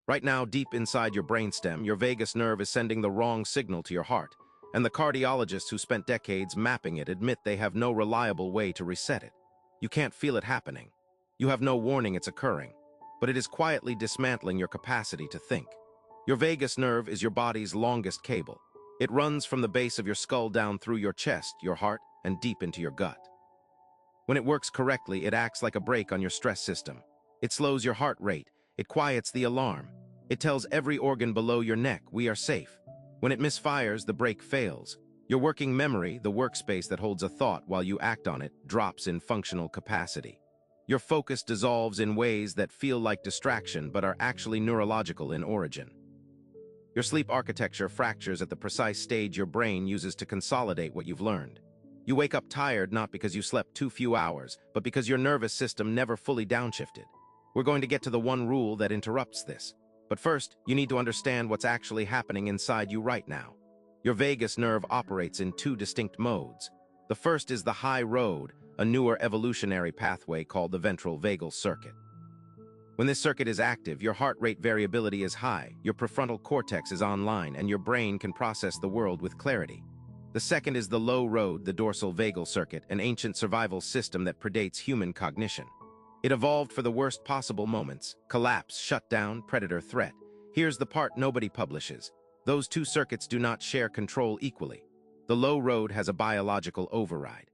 Right now, deep inside your brainstem, your vagus nerve is sending the wrong signal to your heart, and the cardiologists who spent decades mapping it admit they have no reliable way to reset it. You can't feel it happening. You have no warning it's occurring, but it is quietly dismantling your capacity to think. Your vagus nerve is your body's longest cable. It runs from the base of your skull down through your chest, your heart, and deep into your gut. When it works correctly, it acts like a brake on your stress system. It slows your heart rate. It quiets the alarm. It tells every organ below your neck, we are safe. When it misfires, the brake fails. Your working memory, the workspace that holds a thought while you act on it, drops in functional capacity. Your focus dissolves in ways that feel like distraction but are actually neurological in origin. Your sleep architecture fractures at the precise stage your brain uses to consolidate what you've learned. You wake up tired not because you slept too few hours, but because your nervous system never fully downshifted. We're going to get to the one rule that interrupts this. But first, you need to understand what's actually happening inside you right now. Your vagus nerve operates in two distinct modes. The first is the high road, a newer evolutionary pathway called the ventral vagal circuit. When this circuit is active, your heart rate variability is high, your prefrontal cortex is online, and your brain can process the world with clarity. The second is the low road, the dorsal vagal circuit, an ancient survival system that predates human cognition. It evolved for the worst possible moments: collapse, shutdown, predator threat. Here's the part nobody publishes. Those two circuits do not share control equally. The low road has a biological override.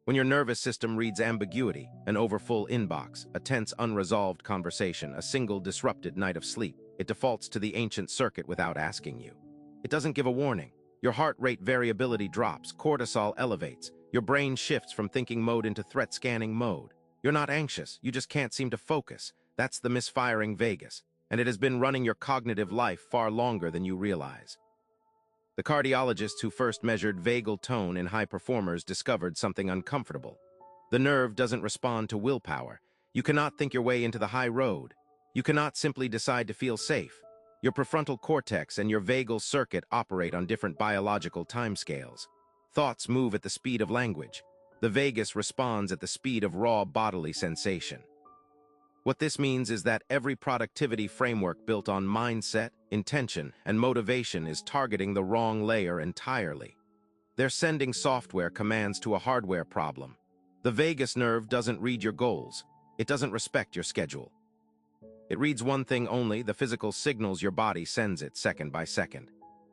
When your nervous system reads ambiguity, an overfull inbox, a tense unresolved conversation, a single disrupted night of sleep, it defaults to the ancient circuit without asking you. It doesn't give a warning. Your heart rate variability drops, cortisol elevates, your brain shifts from thinking mode into threat scanning mode. You're not anxious, you just can't seem to focus. That's the misfiring vagus, and it has been running your cognitive life far longer than you realize. The cardiologists who first measured vagal tone in high performers discovered something uncomfortable. The nerve doesn't respond to willpower. You cannot think your way into the high road. You cannot simply decide to feel safe. Your prefrontal cortex and your vagal circuit operate on different biological timescales. Thoughts move at the speed of language. The vagus responds at the speed of raw bodily sensation. What this means is that every productivity framework built on mindset, intention, and motivation is targeting the wrong layer entirely. They're sending software commands to a hardware problem. The vagus nerve doesn't read your goals. It doesn't respect your schedule. It reads one thing only: the physical signals your body sends it second by second.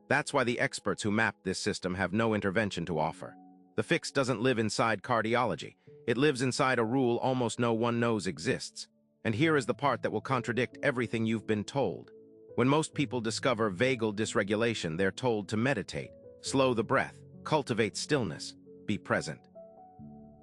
That's why the experts who mapped this system have no intervention to offer. The fix doesn't live inside cardiology. It lives inside a rule almost no one knows exists. And here is the part that will contradict everything you've been told. When most people discover vagal dysregulation, they're told to meditate, slow the breath, cultivate stillness, be present.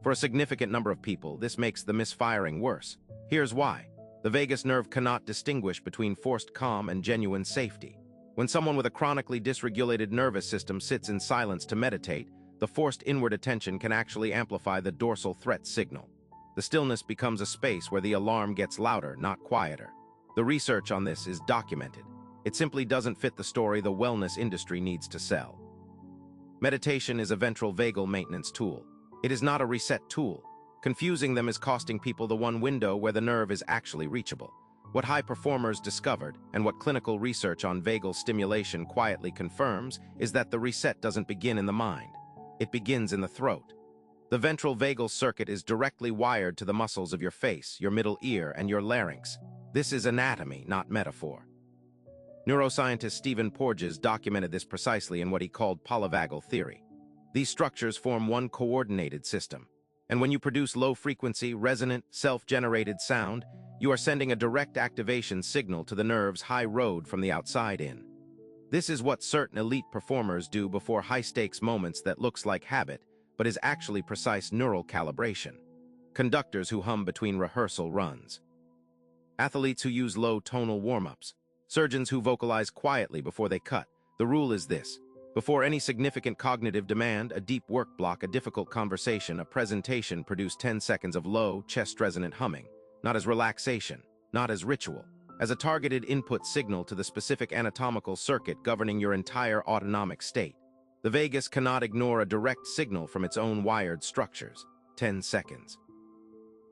For a significant number of people, this makes the misfiring worse. Here's why. The vagus nerve cannot distinguish between forced calm and genuine safety. When someone with a chronically dysregulated nervous system sits in silence to meditate, the forced inward attention can actually amplify the dorsal threat signal. The stillness becomes a space where the alarm gets louder, not quieter. The research on this is documented. It simply doesn't fit the story the wellness industry needs to sell. Meditation is a ventral vagal maintenance tool. It is not a reset tool. Confusing them is costing people the one window where the nerve is actually reachable. What high performers discovered, and what clinical research on vagal stimulation quietly confirms, is that the reset doesn't begin in the mind. It begins in the throat. The ventral vagal circuit is directly wired to the muscles of your face, your middle ear, and your larynx. This is anatomy, not metaphor. Neuroscientist Stephen Porges documented this precisely in what he called polyvagal theory. These structures form one coordinated system. And when you produce low-frequency, resonant, self-generated sound, you are sending a direct activation signal to the nerve's high road from the outside in. This is what certain elite performers do before high-stakes moments that looks like habit, but is actually precise neural calibration. Conductors who hum between rehearsal runs. Athletes who use low tonal warm-ups. Surgeons who vocalize quietly before they cut. The rule is this: before any significant cognitive demand, a deep work block, a difficult conversation, a presentation, produce 10 seconds of low, chest-resonant humming, not as relaxation, not as ritual, as a targeted input signal to the specific anatomical circuit governing your entire autonomic state. The vagus cannot ignore a direct signal from its own wired structures. 10 seconds.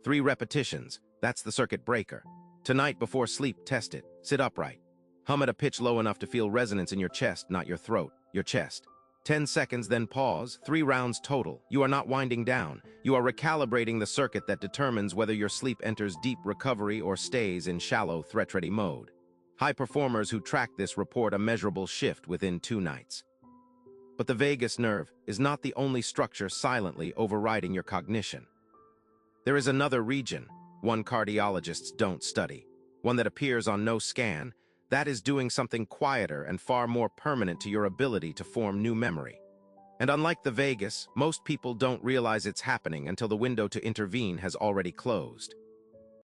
3 repetitions, that's the circuit breaker. Tonight before sleep, test it. Sit upright. Hum at a pitch low enough to feel resonance in your chest, not your throat, your chest. 10 seconds, then pause. 3 rounds total. You are not winding down. You are recalibrating the circuit that determines whether your sleep enters deep recovery or stays in shallow, threat-ready mode. High performers who track this report a measurable shift within 2 nights. But the vagus nerve is not the only structure silently overriding your cognition. There is another region, one cardiologists don't study, one that appears on no scan, that is doing something quieter and far more permanent to your ability to form new memory. And unlike the vagus, most people don't realize it's happening until the window to intervene has already closed.